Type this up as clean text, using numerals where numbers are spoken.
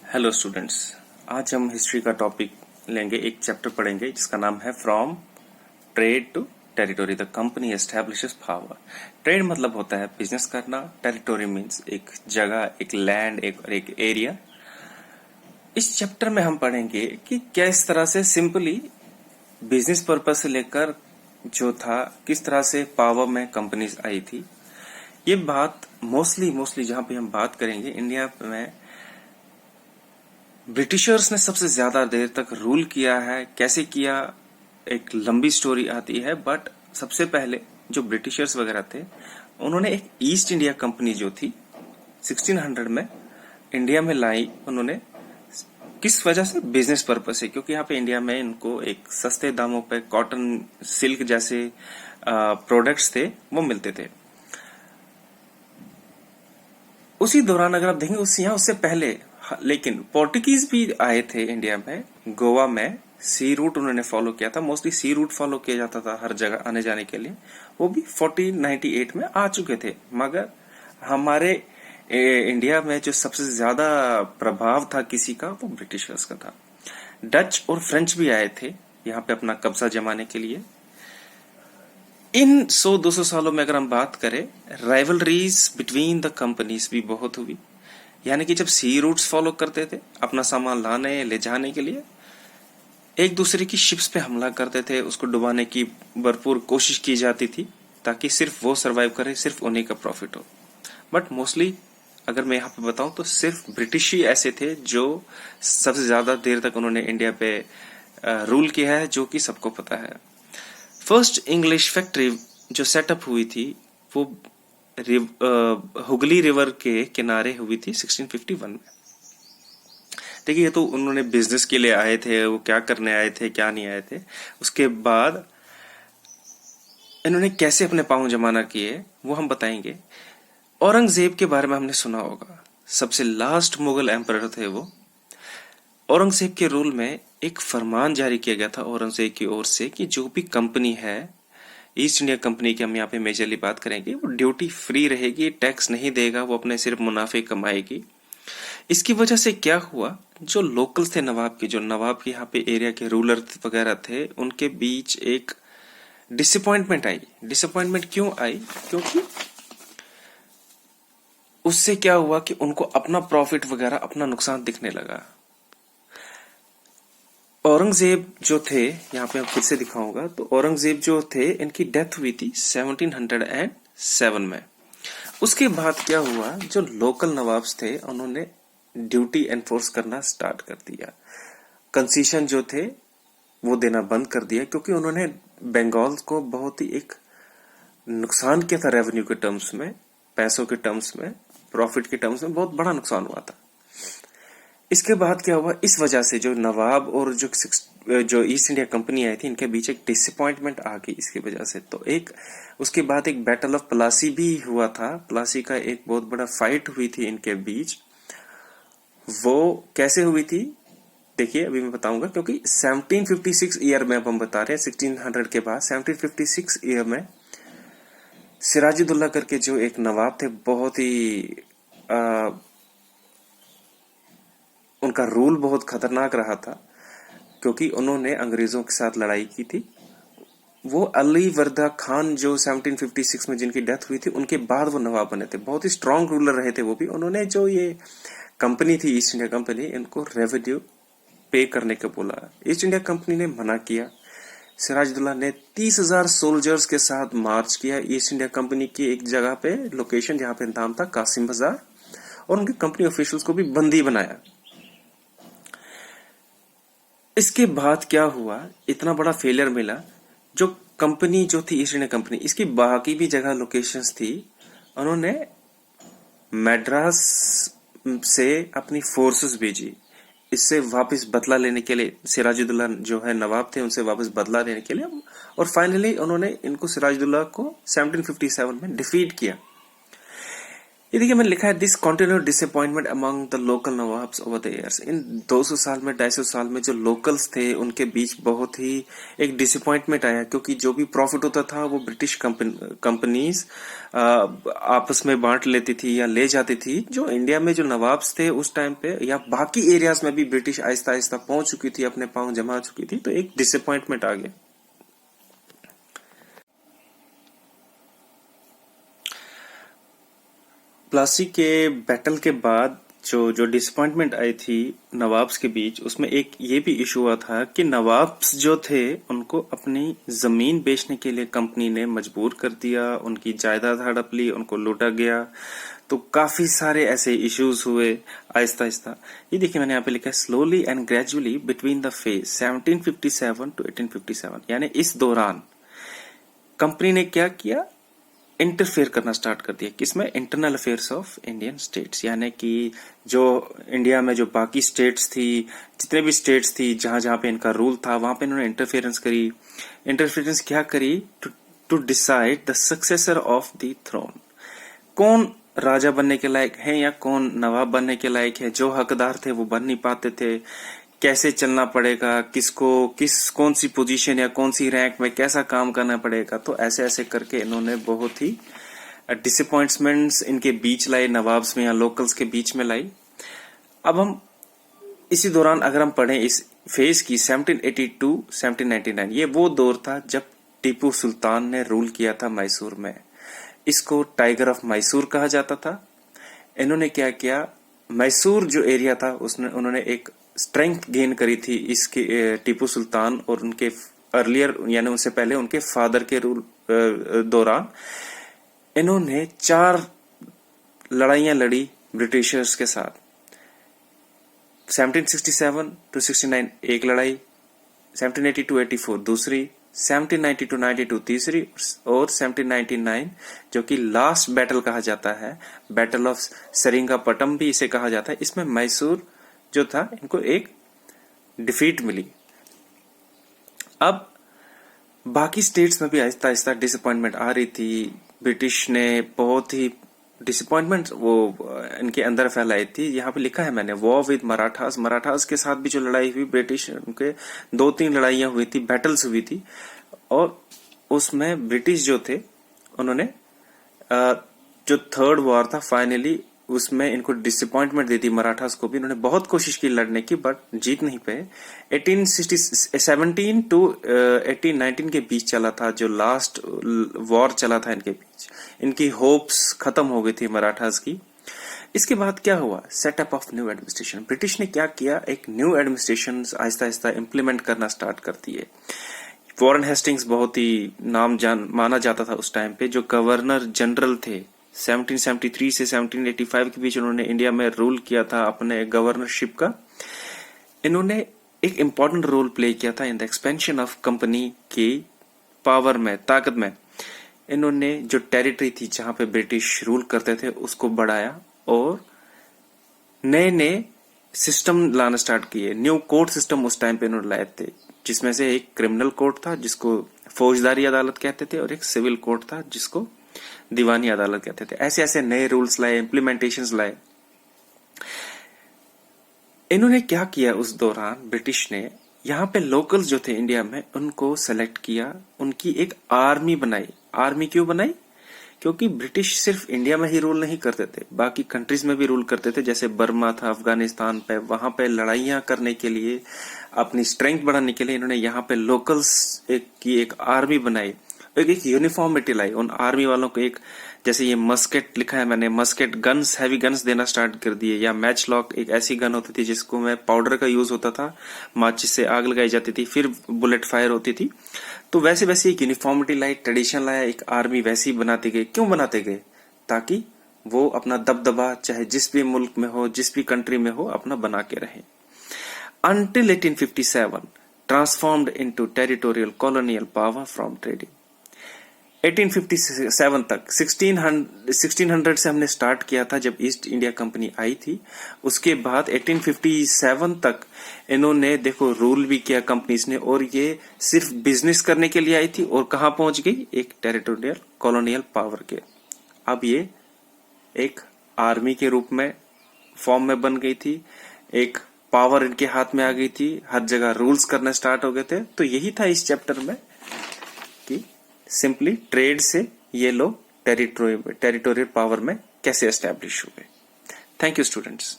Hello students, आज हम history का टॉपिक लेंगे। एक चैप्टर पढ़ेंगे जिसका नाम है from trade to territory, the company establishes power. Trade मतलब होता है बिजनेस करना, टेरिटोरी मीन्स एक जगह, एक लैंड, एक एरिया। इस चैप्टर में हम पढ़ेंगे कि किस तरह से सिंपली बिजनेस पर्पज से लेकर जो था, किस तरह से पावर में कंपनीज आई थी। ये बात मोस्टली जहां पे हम बात करेंगे, इंडिया में ब्रिटिशर्स ने सबसे ज्यादा देर तक रूल किया है। कैसे किया, एक लंबी स्टोरी आती है, बट सबसे पहले जो ब्रिटिशर्स वगैरह थे, उन्होंने एक ईस्ट इंडिया कंपनी जो थी 1600 में इंडिया में लाई। उन्होंने किस वजह से, बिजनेस पर्पज से, क्योंकि यहाँ पे इंडिया में इनको एक सस्ते दामों पे कॉटन, सिल्क जैसे प्रोडक्ट्स थे, वो मिलते थे। उसी दौरान अगर आप देखेंगे, उससे पहले लेकिन पोर्टुगीज भी आए थे इंडिया में। गोवा में सी रूट उन्होंने फॉलो किया था। मोस्टली सी रूट फॉलो किया जाता था हर जगह आने जाने के लिए। वो भी 1498 में आ चुके थे। मगर हमारे इंडिया में जो सबसे ज्यादा प्रभाव था किसी का, वो ब्रिटिशर्स का था। डच और फ्रेंच भी आए थे यहाँ पे अपना कब्जा जमाने के लिए। इन 100-200 सालों में अगर हम बात करें, राइवलरीज बिटवीन द कंपनीज भी बहुत हुई। यानी कि जब सी रूट्स फॉलो करते थे अपना सामान लाने ले जाने के लिए, एक दूसरे की शिप्स पे हमला करते थे, उसको डुबाने की भरपूर कोशिश की जाती थी ताकि सिर्फ वो सरवाइव करे, सिर्फ उन्हीं का प्रॉफिट हो। बट मोस्टली अगर मैं यहाँ पे बताऊं तो सिर्फ ब्रिटिश ही ऐसे थे जो सबसे ज्यादा देर तक उन्होंने इंडिया पे रूल किया है, जो कि सबको पता है। फर्स्ट इंग्लिश फैक्ट्री जो सेटअप हुई थी वो हुगली रिवर के किनारे हुई थी 1651 में। देखिए, ये तो उन्होंने बिजनेस के लिए आए थे, वो क्या करने आए थे, क्या नहीं आए थे। उसके बाद इन्होंने कैसे अपने पांव जमाना किए, वो हम बताएंगे। औरंगजेब के बारे में हमने सुना होगा, सबसे लास्ट मुगल एम्परर थे वो। औरंगजेब के रूल में एक फरमान जारी किया गया था औरंगजेब की ओर से कि जो भी कंपनी है, ईस्ट इंडिया कंपनी की हम यहाँ पे मेजरली बात करेंगे, वो ड्यूटी फ्री रहेगी, टैक्स नहीं देगा, वो अपने सिर्फ मुनाफे कमाएगी। इसकी वजह से क्या हुआ, जो लोकल्स थे नवाब के, जो नवाब के यहाँ पे एरिया के रूलर वगैरह थे, उनके बीच एक डिसअपॉइंटमेंट आई। डिसअपॉइंटमेंट क्यों आई? क्योंकि उससे क्या हुआ कि उनको अपना प्रॉफिट वगैरह, अपना नुकसान दिखने लगा। औरंगजेब जो थे, यहाँ पे मैं फिर से दिखाऊंगा, तो औरंगजेब जो थे, इनकी डेथ हुई थी 1707 में। उसके बाद क्या हुआ, जो लोकल नवाब्स थे उन्होंने ड्यूटी एनफोर्स करना स्टार्ट कर दिया। कंसेशन जो थे वो देना बंद कर दिया, क्योंकि उन्होंने बंगाल को बहुत ही एक नुकसान किया था रेवेन्यू के टर्म्स में, पैसों के टर्म्स में, प्रॉफिट के टर्म्स में बहुत बड़ा नुकसान हुआ था। इसके बाद क्या हुआ, इस वजह से जो नवाब और जो ईस्ट इंडिया कंपनी आई थी, इनके बीच एक डिसअपॉइंटमेंट आ गई इसकी वजह से। तो उसके बाद एक बैटल ऑफ प्लासी भी हुआ था। प्लासी का एक बहुत बड़ा फाइट हुई थी इनके बीच। वो कैसे हुई थी, देखिए अभी मैं बताऊंगा, क्योंकि 1756 ईयर में अब हम बता रहे हैं, 1600 के बाद 1756 ईयर में सिराजुद्दौला करके जो एक नवाब थे, बहुत ही उनका रूल बहुत खतरनाक रहा था, क्योंकि उन्होंने अंग्रेजों के साथ लड़ाई की थी। वो अली वर्दा खान जो 1756 में जिनकी डेथ हुई थी, उनके बाद वो नवाब बने थे। बहुत ही स्ट्रांग रूलर रहे थे वो भी। उन्होंने जो ये कंपनी थी ईस्ट इंडिया कंपनी, इनको रेवेन्यू पे करने को बोला। ईस्ट इंडिया कंपनी ने मना किया। सिराजुद्दौला ने 30,000 सोल्जर्स के साथ मार्च किया ईस्ट इंडिया कंपनी की एक जगह पे, लोकेशन जहां पे नाम था कासिम बाजार, और उनके कंपनी ऑफिशियल्स को भी बंदी बनाया। इसके बाद क्या हुआ, इतना बड़ा फेलियर मिला। जो कंपनी जो थी ईस्ट इंडिया कंपनी, इसकी बाकी भी जगह लोकेशंस थी, उन्होंने मद्रास से अपनी फोर्सेस भेजी, इससे वापस बदला लेने के लिए। सिराजुद्दौला जो है नवाब थे, उनसे वापस बदला लेने के लिए। और फाइनली उन्होंने इनको, सिराजुद्दौला को 1757 में डिफीट किया। ये देखिए मैंने लिखा है this continued disappointment among the local nawabs over the years. In 200 साल में 250 साल में जो लोकल्स थे उनके बीच बहुत ही एक डिसअपॉइंटमेंट आया, क्योंकि जो भी प्रॉफिट होता था वो ब्रिटिश कंपनीज आपस में बांट लेती थी या ले जाती थी। जो इंडिया में जो नवाब्स थे उस टाइम पे या बाकी एरियाज में भी ब्रिटिश आहिस्ता आहिस्ता पहुंच चुकी थी, अपने पांव जमा चुकी थी, तो एक डिसअपॉइंटमेंट आ गया। प्लासी के बैटल के बाद जो जो डिसअपॉइंटमेंट आई थी नवाब्स के बीच, उसमें एक ये भी इशू हुआ था कि नवाब्स जो थे उनको अपनी जमीन बेचने के लिए कंपनी ने मजबूर कर दिया, उनकी जायदाद हड़प ली, उनको लूटा गया। तो काफी सारे ऐसे इश्यूज हुए आहिस्ता आहिस्ता। ये देखिए मैंने यहाँ पे लिखा है slowly and gradually between the phase 1757 to 1857, यानी इस दौरान कंपनी ने क्या किया, इंटरफेयर करना स्टार्ट कर दिया। किसमें? Internal affairs of Indian states, यानी कि जो इंडिया में जो बाकी स्टेट्स थी, जितने भी स्टेट्स थी जहां जहां पे इनका रूल था वहां पे इन्होंने इंटरफेरेंस करी। इंटरफेरेंस क्या करी? To decide the successor of the throne, कौन राजा बनने के लायक है या कौन नवाब बनने के लायक है। जो हकदार थे वो बन नहीं पाते थे, कैसे चलना पड़ेगा, किसको कौन सी पोजीशन या कौन सी रैंक में कैसा काम करना पड़ेगा। तो ऐसे ऐसे करके इन्होंने बहुत ही डिसअपॉइंटमेंट्स इनके बीच लाए, नवाब्स में या लोकल्स के बीच में लाई। अब हम इसी दौरान अगर हम पढ़ें इस फेज की 1782 1799, ये वो दौर था जब टीपू सुल्तान ने रूल किया था मैसूर में। इसको टाइगर ऑफ मैसूर कहा जाता था। इन्होंने क्या किया, मैसूर जो एरिया था उसने उन्होंने एक स्ट्रेंथ गेन करी थी इसके टीपू सुल्तान और उनके अर्लियर यानी उनसे पहले उनके फादर के रूल दौरान इन्होंने 4 लड़ाइयां लड़ी ब्रिटिशर्स के साथ। 1767 टू 69 एक लड़ाई, 1780 टू 84 दूसरी, 1790 टू 92 तीसरी, और 1799 जो कि लास्ट बैटल कहा जाता है, बैटल ऑफ सेरिंगापटम भी इसे कहा जाता है। इसमें मैसूर जो था इनको एक डिफीट मिली। अब बाकी स्टेट्स में भी आहिस्ता आहिस्ता डिसअपॉइंटमेंट आ रही थी। ब्रिटिश ने बहुत ही डिसअपॉइंटमेंट वो इनके अंदर फैलाई थी। यहाँ पे लिखा है मैंने वॉर विद मराठास, मराठास के साथ भी जो लड़ाई हुई, ब्रिटिश उनके 2-3 लड़ाइयां हुई थी, बैटल्स हुई थी, और उसमें ब्रिटिश जो थे उन्होंने जो थर्ड वॉर था फाइनली उसमें इनको डिसअपॉइंटमेंट दी थी। मराठास को भी इन्होंने बहुत कोशिश की लड़ने की, बट जीत नहीं पाए। 1817 टू 1819 के बीच चला था जो लास्ट वॉर चला था इनके बीच। इनकी होप्स खत्म हो गई थी मराठास की। इसके बाद क्या हुआ? Setup of new administration. British ने क्या किया, एक new administration Aahista Aahista implement करना स्टार्ट करती है। वॉरेन हेस्टिंग्स बहुत ही माना जाता था उस टाइम पे, जो गवर्नर जनरल थे। 1773 से 1785 के बीच उन्होंने इंडिया में रूल किया था अपने गवर्नरशिप का। इन्होंने एक इम्पोर्टेंट रोल प्ले किया था in the expansion of company की पावर में, ताकत में। इन्होंने जो टेरिटरी थी जहां पे ब्रिटिश रूल करते थे उसको बढ़ाया और नए नए सिस्टम लाना स्टार्ट किए। न्यू कोर्ट सिस्टम उस टाइम पे इन्होंने लाए थे, जिसमें से एक क्रिमिनल कोर्ट था जिसको फौजदारी अदालत कहते थे, और एक सिविल कोर्ट था जिसको दीवानी अदालत कहते थे। ऐसे ऐसे नए रूल्स लाए, इम्प्लीमेंटेशंस लाए। इन्होंने क्या किया उस दौरान, ब्रिटिश ने यहाँ पे लोकल्स जो थे इंडिया में उनको सेलेक्ट किया, उनकी एक आर्मी बनाई। आर्मी क्यों बनाई? क्योंकि ब्रिटिश सिर्फ इंडिया में ही रूल नहीं करते थे, बाकी कंट्रीज में भी रूल करते थे। जैसे बर्मा था, अफगानिस्तान पे, वहां पे लड़ाइयां करने के लिए, अपनी स्ट्रेंथ बढ़ाने के लिए इन्होंने यहाँ पे लोकल्स की एक आर्मी बनाई, एक यूनिफॉर्मिटी लाई। उन आर्मी वालों को एक, जैसे ये मस्केट लिखा है मैंने, मस्केट गन्स, हैवी गन्स देना स्टार्ट कर दिए। या मैच लॉक एक ऐसी गन होती थी जिसको में पाउडर का यूज होता था, माचिस से आग लगाई जाती थी, फिर बुलेट फायर होती थी। तो वैसे वैसे एक यूनिफॉर्मिटी लाई, ट्रेडिशन लाया, एक आर्मी वैसी बनाते गए। क्यों बनाते गए? ताकि वो अपना दबदबा चाहे जिस भी मुल्क में हो, जिस भी कंट्री में हो, अपना बना के रहे। Until 1857 transformed into territorial colonial power from trading। 1857 तक 1600 से हमने स्टार्ट किया था जब ईस्ट इंडिया कंपनी आई थी। उसके बाद 1857 तक इन्होंने देखो रूल भी किया कंपनीज ने, और ये सिर्फ बिजनेस करने के लिए आई थी, और कहां पहुंच गई? एक टेरिटोरियल कॉलोनियल पावर के। अब ये एक आर्मी के रूप में फॉर्म में बन गई थी, एक पावर इनके हाथ में आ गई थी, हर जगह रूल्स करने स्टार्ट हो गए थे। तो यही था इस चैप्टर में कि सिंपली ट्रेड से ये लोग टेरिटोरियल पावर में कैसे एस्टेब्लिश हुए। Thank you students.